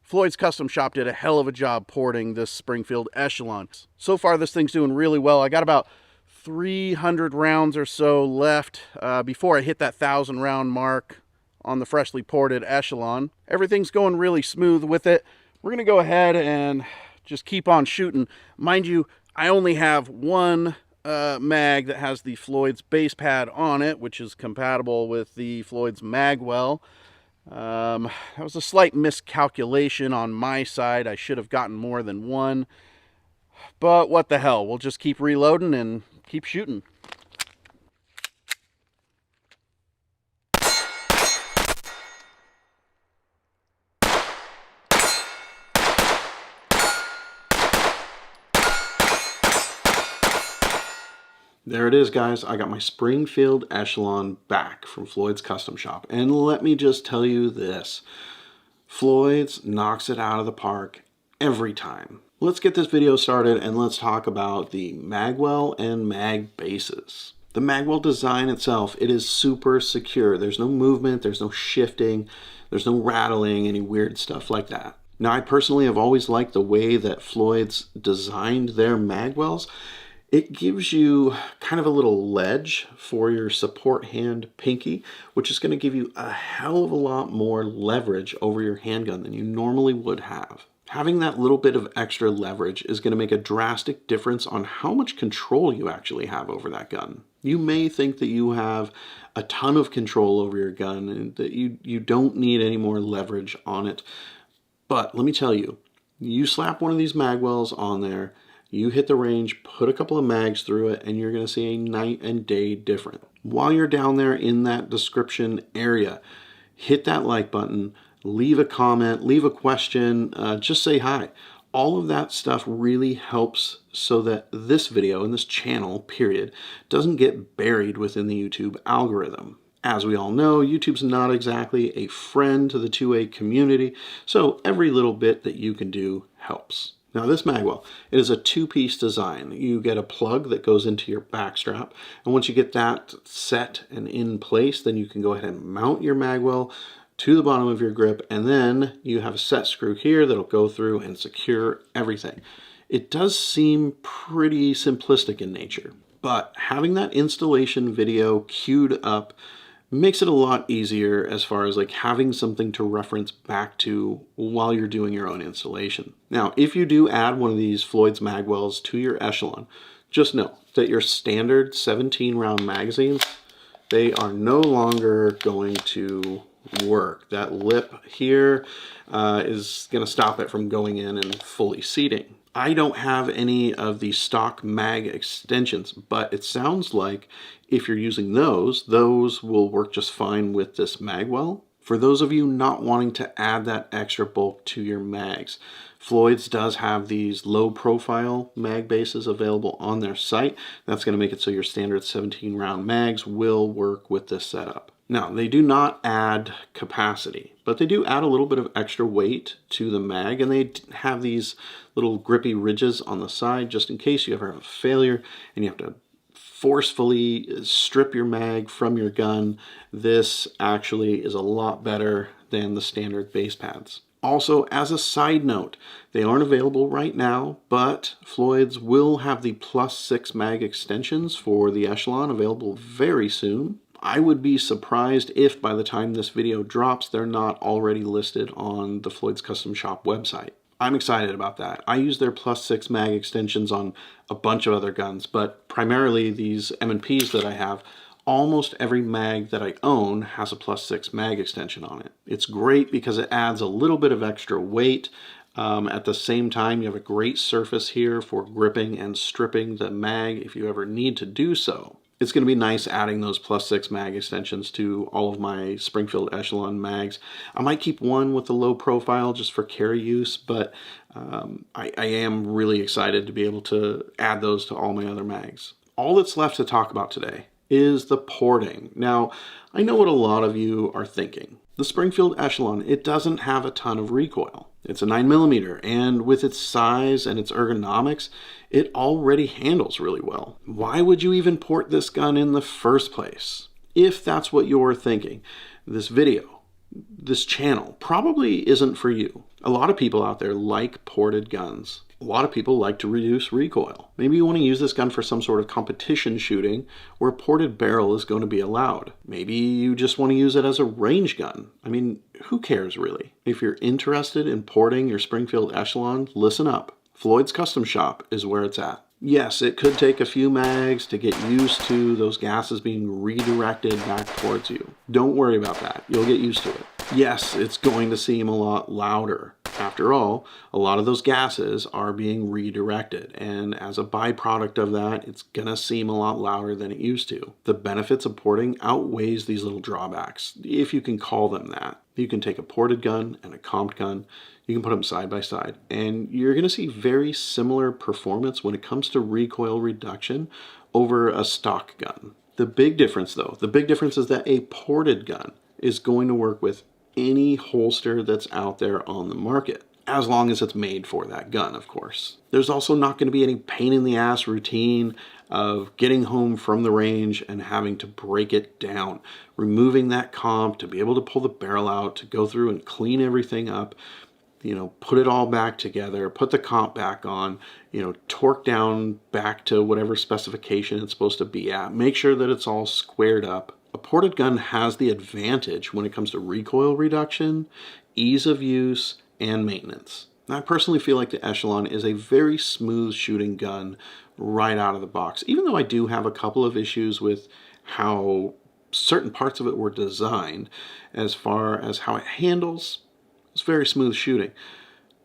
Floyd's Custom Shop did a hell of a job porting this Springfield Echelon. So far, this thing's doing really well. I got about 300 rounds or so left before I hit that 1,000 round mark on the freshly ported Echelon. Everything's going really smooth with it. We're gonna go ahead and just keep on shooting. Mind you, I only have one mag that has the Floyd's base pad on it, which is compatible with the Floyd's magwell. That was a slight miscalculation on my side. I should have gotten more than one, but what the hell, we'll just keep reloading and keep shooting. There it is, guys. I got my Springfield Echelon back from Floyd's Custom Shop. And let me just tell you this. Floyd's knocks it out of the park every time. Let's get this video started and let's talk about the magwell and mag bases. The magwell design itself, it is super secure. There's no movement, there's no shifting, there's no rattling, any weird stuff like that. Now, I personally have always liked the way that Floyd's designed their magwells. It gives you kind of a little ledge for your support hand pinky, which is going to give you a hell of a lot more leverage over your handgun than you normally would have. Having that little bit of extra leverage is going to make a drastic difference on how much control you actually have over that gun. You may think that you have a ton of control over your gun and that you don't need any more leverage on it. But let me tell you, you slap one of these magwells on there, you hit the range, put a couple of mags through it, and you're going to see a night and day difference. While you're down there in that description area, hit that like button, leave a comment, leave a question, just say hi. All of that stuff really helps so that this video and this channel, period, doesn't get buried within the YouTube algorithm. As we all know, YouTube's not exactly a friend to the 2A community, so every little bit that you can do helps. Now this magwell, it is a two-piece design. You get a plug that goes into your back strap, and once you get that set and in place, then you can go ahead and mount your magwell to the bottom of your grip, and then you have a set screw here that'll go through and secure everything. It does seem pretty simplistic in nature, but having that installation video queued up makes it a lot easier as far as like having something to reference back to while you're doing your own installation. Now, if you do add one of these Floyd's magwells to your Echelon, just know that your standard 17 round magazines, they are no longer going to work. That lip here is going to stop it from going in and fully seating. I don't have any of the stock mag extensions, but it sounds like if you're using those will work just fine with this magwell. For those of you not wanting to add that extra bulk to your mags, Floyd's does have these low profile mag bases available on their site. That's going to make it so your standard 17 round mags will work with this setup. Now, they do not add capacity, but they do add a little bit of extra weight to the mag, and they have these little grippy ridges on the side just in case you ever have a failure and you have to forcefully strip your mag from your gun. This actually is a lot better than the standard base pads. Also, as a side note, they aren't available right now, but Floyd's will have the +6 mag extensions for the Echelon available very soon. I would be surprised if by the time this video drops, they're not already listed on the Floyd's Custom Shop website. I'm excited about that. I use their +6 mag extensions on a bunch of other guns, but primarily these M&Ps that I have, almost every mag that I own has a +6 mag extension on it. It's great because it adds a little bit of extra weight. At the same time, you have a great surface here for gripping and stripping the mag if you ever need to do so. It's going to be nice adding those +6 mag extensions to all of my Springfield Echelon mags. I might keep one with the low profile just for carry use, but I am really excited to be able to add those to all my other mags. All that's left to talk about today is the porting. Now, I know what a lot of you are thinking. The Springfield Echelon, it doesn't have a ton of recoil. It's a 9mm, and with its size and its ergonomics, it already handles really well. Why would you even port this gun in the first place? If that's what you're thinking, this video this channel probably isn't for you. A lot of people out there like ported guns. A lot of people like to reduce recoil. Maybe you want to use this gun for some sort of competition shooting where a ported barrel is going to be allowed. Maybe you just want to use it as a range gun. I mean, who cares really? If you're interested in porting your Springfield Echelon, listen up. Floyd's Custom Shop is where it's at. Yes, it could take a few mags to get used to those gases being redirected back towards you. Don't worry about that. You'll get used to it. Yes, it's going to seem a lot louder. After all, a lot of those gases are being redirected, and as a byproduct of that, it's gonna seem a lot louder than it used to. The benefits of porting outweighs these little drawbacks, if you can call them that. You can take a ported gun and a comped gun, you can put them side by side, and you're gonna see very similar performance when it comes to recoil reduction over a stock gun. The big difference though, is that a ported gun is going to work with any holster that's out there on the market, as long as it's made for that gun, of course. There's also not going to be any pain in the ass routine of getting home from the range and having to break it down, removing that comp to be able to pull the barrel out, to go through and clean everything up, you know, put it all back together, put the comp back on, you know, torque down back to whatever specification it's supposed to be at, make sure that it's all squared up. A ported gun has the advantage when it comes to recoil reduction, ease of use, and maintenance. I personally feel like the Echelon is a very smooth shooting gun right out of the box, even though I do have a couple of issues with how certain parts of it were designed. As far as how it handles, it's very smooth shooting.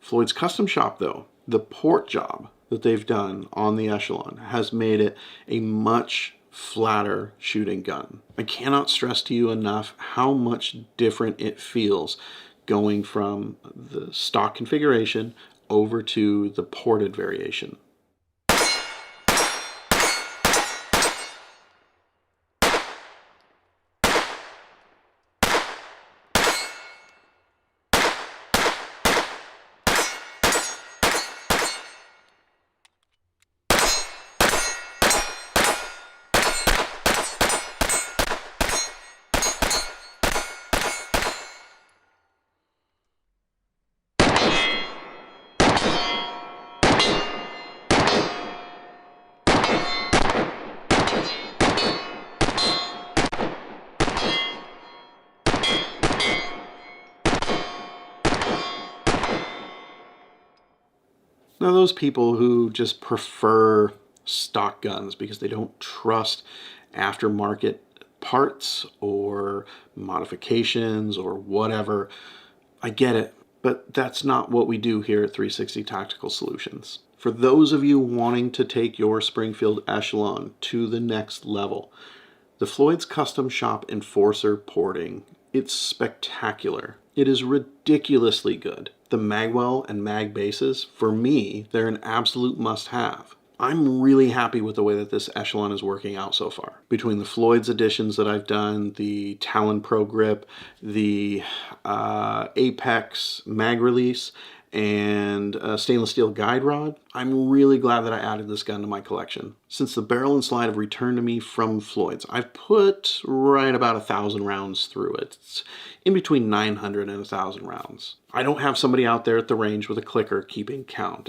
Floyd's Custom Shop though, the port job that they've done on the Echelon has made it a much flatter shooting gun. I cannot stress to you enough how much different it feels going from the stock configuration over to the ported variation. Now, those people who just prefer stock guns because they don't trust aftermarket parts or modifications or whatever, I get it, but that's not what we do here at 360 Tactical Solutions. For those of you wanting to take your Springfield Echelon to the next level, the Floyd's Custom Shop Enforcer porting, it's spectacular. It is ridiculously good. The magwell and mag bases, for me, they're an absolute must-have. I'm really happy with the way that this Echelon is working out so far. Between the Floyd's editions that I've done, the Talon Pro Grip, the Apex mag release, and a stainless steel guide rod, I'm really glad that I added this gun to my collection. Since the barrel and slide have returned to me from Floyd's, I've put right about 1,000 rounds through it. It's in between 900 and 1,000 rounds. I don't have somebody out there at the range with a clicker keeping count.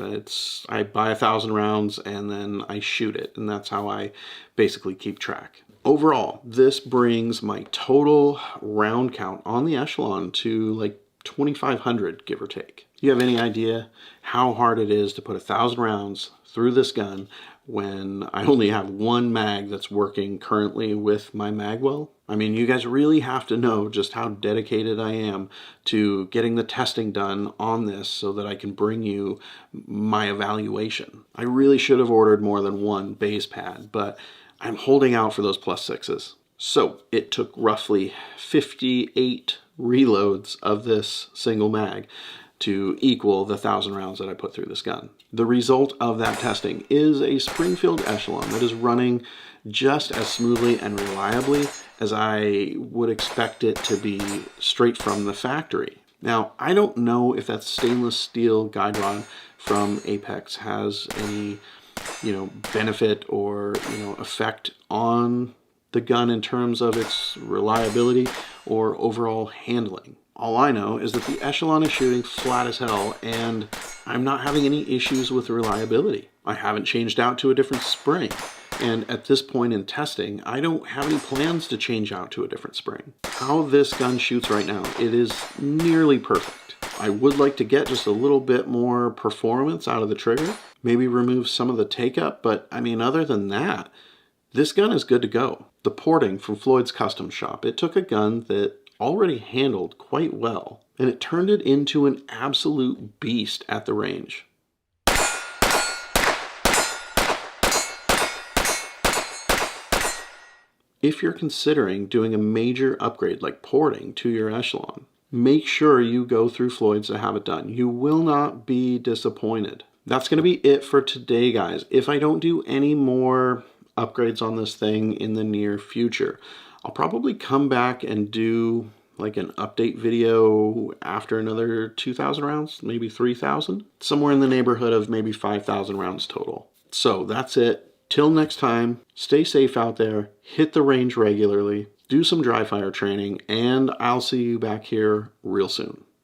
I buy 1,000 rounds and then I shoot it, and that's how I basically keep track. Overall, this brings my total round count on the Echelon to like 2,500, give or take. Do you have any idea how hard it is to put 1,000 rounds through this gun when I only have one mag that's working currently with my magwell? I mean, you guys really have to know just how dedicated I am to getting the testing done on this so that I can bring you my evaluation. I really should have ordered more than one base pad, but I'm holding out for those +6s. So it took roughly 58 reloads of this single mag to equal the 1,000 rounds that I put through this gun. The result of that testing is a Springfield Echelon that is running just as smoothly and reliably as I would expect it to be straight from the factory. Now, I don't know if that stainless steel guide rod from Apex has any, benefit or, effect on the gun in terms of its reliability or overall handling. All I know is that the Echelon is shooting flat as hell, and I'm not having any issues with reliability. I haven't changed out to a different spring, and at this point in testing, I don't have any plans to change out to a different spring. How this gun shoots right now, it is nearly perfect. I would like to get just a little bit more performance out of the trigger, maybe remove some of the take-up, but I mean, other than that, this gun is good to go. The porting from Floyd's custom shop, it took a gun that already handled quite well, and it turned it into an absolute beast at the range. If you're considering doing a major upgrade like porting to your Echelon, make sure you go through Floyd's to have it done. You will not be disappointed. That's going to be it for today, guys. If I don't do any more upgrades on this thing in the near future, I'll probably come back and do like an update video after another 2,000 rounds, maybe 3,000, somewhere in the neighborhood of maybe 5,000 rounds total. So that's it. Till next time, stay safe out there, hit the range regularly, do some dry fire training, and I'll see you back here real soon.